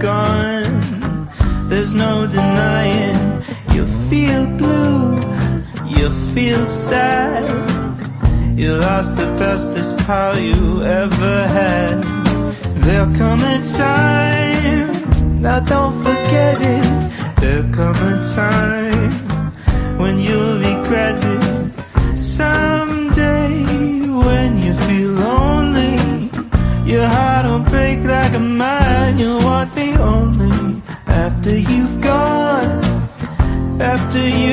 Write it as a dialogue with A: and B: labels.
A: gone. There's no denying. You feel blue, you feel sad. You lost the bestest pal you ever had. There'll come a time, now don't forget it. There'll come a time when you'll regret it. Someday when you feel lonely, your heart will break like a mine. You'll want me only after you've gone, after you